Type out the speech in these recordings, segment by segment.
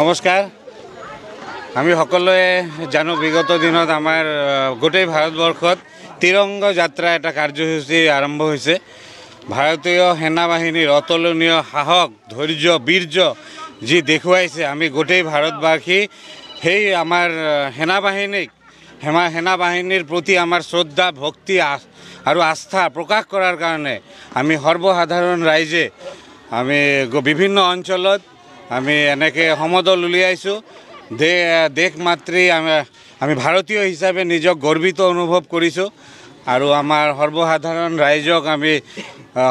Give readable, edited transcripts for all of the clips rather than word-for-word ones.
নমস্কাৰ। আমি সকলোৱে জানো বিগত দিনত আমাৰ গোটেই ভাৰতবৰ্ষত তিৰংগা যাত্ৰা এটা কাৰ্যসূচী আৰম্ভ হৈছে। ভাৰতীয় সেনা বাহিনীৰ অতুলনীয় সাহস, ধৈৰ্য, বীৰ্য যি দেখুৱাইছে, আমি গোটেই ভাৰতবাসী সেই আমাৰ সেনা বাহিনীৰ প্ৰতি আমাৰ শ্ৰদ্ধা, ভক্তি আৰু আস্থা প্ৰকাশ কৰাৰ কাৰণে আমি সৰ্বসাধাৰণ ৰাইজে আমি বিভিন্ন অঞ্চলত আমি এনেকৈ সমদল উলিয়াইছোঁ। দেশ মাতৃ আমি ভাৰতীয় হিচাপে নিজক গৰ্বিত অনুভৱ কৰিছোঁ আৰু আমাৰ সৰ্বসাধাৰণ ৰাইজক আমি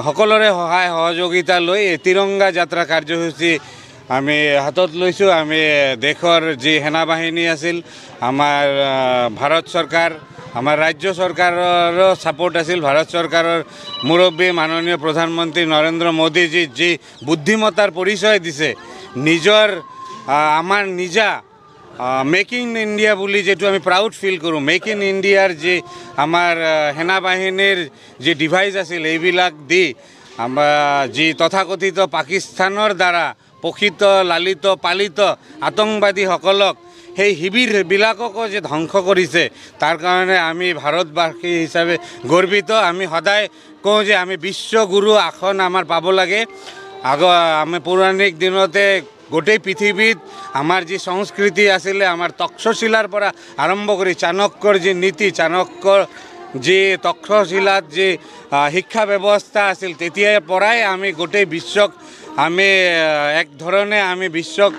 সকলোৰে সহায় সহযোগিতা লৈ এই তিৰংগা যাত্ৰা কাৰ্যসূচী আমি হাতত লৈছোঁ। আমি দেশৰ যি সেনা বাহিনী আছিল, আমাৰ ভাৰত চৰকাৰ, আমাৰ ৰাজ্য চৰকাৰৰো ছাপোৰ্ট আছিল। ভাৰত চৰকাৰৰ মুৰব্বী মাননীয় প্ৰধানমন্ত্ৰী নৰেন্দ্ৰ মোদীজী যি বুদ্ধিমত্তাৰ পৰিচয় দিছে, আমাৰ নিজা মেক ইন ইণ্ডিয়া বুলি যিটো আমি প্ৰাউড ফিল কৰোঁ, মেক ইন ইণ্ডিয়াৰ যি আমাৰ সেনা বাহিনীৰ যি ডিভাইচ আছিল, এইবিলাক দি আমাৰ যি তথাকথিত পাকিস্তানৰ দ্বাৰা পোষিত, লালিত, পালিত আতংকবাদীসকলক সেই শিবিৰবিলাককো যে ধ্বংস কৰিছে, তাৰ কাৰণে আমি ভাৰতবাসী হিচাপে গৰ্বিত। আমি সদায় কওঁ যে আমি বিশ্বগুৰু আসন আমাৰ পাব লাগে। আমি পৌৰাণিক দিনতে গোটেই পৃথিৱীত আমাৰ যি সংস্কৃতি আছিলে, আমাৰ তক্ষশিলাৰ পৰা আৰম্ভ কৰি চাণক্যৰ যি নীতি, চাণক্যৰ যি তক্ষশিলাত যি শিক্ষা ব্যৱস্থা আছিল, তেতিয়াৰ পৰাই আমি গোটেই বিশ্বক আমি এক ধৰণে আমি বিশ্বক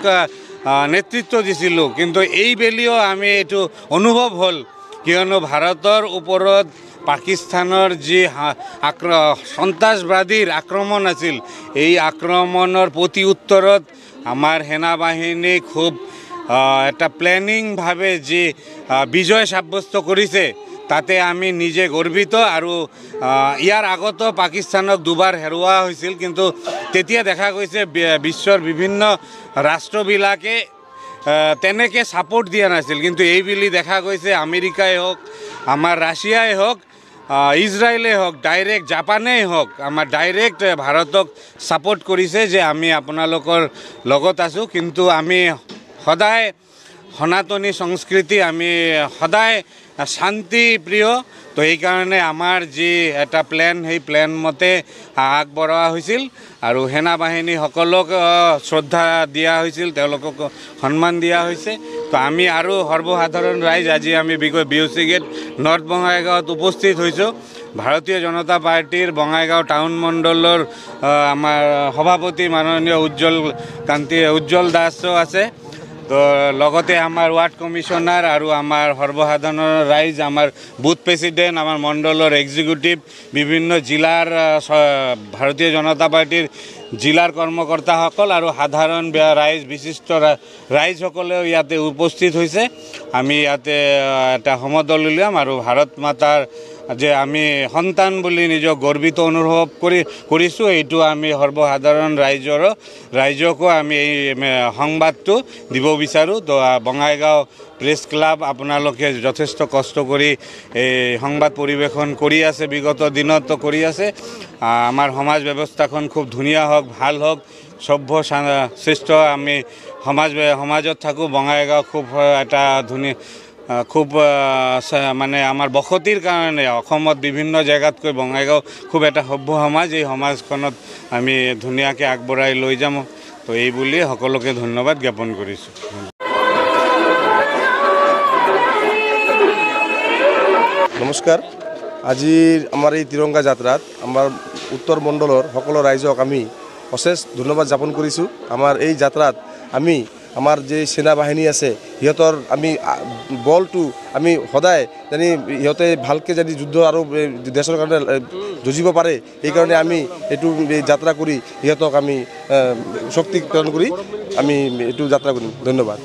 নেতৃত্ব দিছিলোঁ। কিন্তু এইবেলিও আমি এইটো অনুভৱ হ'ল, কিয়নো ভাৰতৰ ওপৰত পাকিস্তানৰ যি সন্ত্ৰাসবাদীৰ আক্ৰমণ আছিল, এই আক্ৰমণৰ প্ৰতি উত্তৰত আমাৰ সেনা বাহিনী খুব এটা প্লেনিংভাৱে যি বিজয় সাব্যস্ত কৰিছে, তাতে আমি নিজে গৰ্বিত। আৰু ইয়াৰ আগতো পাকিস্তানক দুবাৰ হেৰুওৱা হৈছিল, কিন্তু তেতিয়া দেখা গৈছে বিশ্বৰ বিভিন্ন ৰাষ্ট্ৰবিলাকে তেনেকৈ ছাপোৰ্ট দিয়া নাছিল। কিন্তু এইবেলি দেখা গৈছে আমেৰিকাই হওক, আমাৰ ৰাছিয়াই হওক, ইজৰাইলে হওক, ডাইৰেক্ট জাপানেই হওক, আমাৰ ডাইৰেক্ট ভাৰতক ছাপোৰ্ট কৰিছে যে আমি আপোনালোকৰ লগত আছোঁ। কিন্তু আমি সদায় সনাতনী সংস্কৃতি, আমি সদায় শান্তি প্ৰিয়। তো সেইকাৰণে আমাৰ যি এটা প্লেন, সেই প্লেন মতে আগবঢ়োৱা হৈছিল আৰু সেনা বাহিনীসকলক শ্ৰদ্ধা দিয়া হৈছিল, তেওঁলোকক সন্মান দিয়া হৈছে। তো আমি আৰু সৰ্বসাধাৰণ ৰাইজ আজি আমি BOC গেট নৰ্থ বঙাইগাঁৱত উপস্থিত হৈছোঁ। ভাৰতীয় জনতা পাৰ্টীৰ বঙাইগাঁও টাউন মণ্ডলৰ আমাৰ সভাপতি মাননীয় উজ্জ্বল দাসো আছে। তো লগতে আমাৰ ৱাৰ্ড কমিশ্যনাৰ আৰু আমাৰ সৰ্বসাধাৰণ ৰাইজ, আমাৰ বুথ প্ৰেচিডেণ্ট, আমাৰ মণ্ডলৰ এক্সিকিউটিভ, বিভিন্ন জিলাৰ ভাৰতীয় জনতা পাৰ্টীৰ জিলাৰ কৰ্মকৰ্তাসকল আৰু সাধাৰণ ৰাইজ, বিশিষ্ট ৰাইজসকলেও ইয়াতে উপস্থিত হৈছে। আমি ইয়াতে এটা সমদল উলিয়াম আৰু ভাৰত মাতাৰ যে আমি সন্তান বুলি নিজক গৰ্বিত অনুভৱ কৰিছোঁ, এইটো আমি সৰ্বসাধাৰণ ৰাইজকো আমি এই সংবাদটো দিব বিচাৰোঁ। তো বঙাইগাঁও প্ৰেছ ক্লাব আপোনালোকে যথেষ্ট কষ্ট কৰি এই সংবাদ পৰিৱেশন কৰি আছে, বিগত দিনতো কৰি আছে। আমাৰ সমাজ ব্যৱস্থাখন খুব ধুনীয়া হওক, ভাল হওক, সভ্য শ্ৰেষ্ঠ আমি সমাজত থাকোঁ। বঙাইগাঁও খুব এটা ধুনীয়া, খুব মানে আমাৰ বসতিৰ কাৰণে অসমত বিভিন্ন জেগাতকৈ বঙাইগাঁও খুব এটা সভ্য সমাজ। এই সমাজখনত আমি ধুনীয়াকৈ আগবঢ়াই লৈ যাম। তো এই বুলি সকলোকে ধন্যবাদ জ্ঞাপন কৰিছোঁ। নমস্কাৰ। আজিৰ আমাৰ এই তিৰংগা যাত্ৰাত আমাৰ উত্তৰ মণ্ডলৰ সকলো ৰাইজক আমি অশেষ ধন্যবাদ জ্ঞাপন কৰিছোঁ। আমাৰ এই যাত্ৰাত আমি আমাৰ যে সেনা বাহিনী আছে, সিহঁতৰ আমি বলটো আমি সদায় জানি সিহঁতে ভালকৈ জানি যুদ্ধ আৰু দেশৰ কাৰণে যুঁজিব পাৰে, সেইকাৰণে আমি এইটো যাত্ৰা কৰি সিহঁতক আমি শক্তি প্ৰদান কৰি আমি এইটো যাত্ৰা কৰিম। ধন্যবাদ।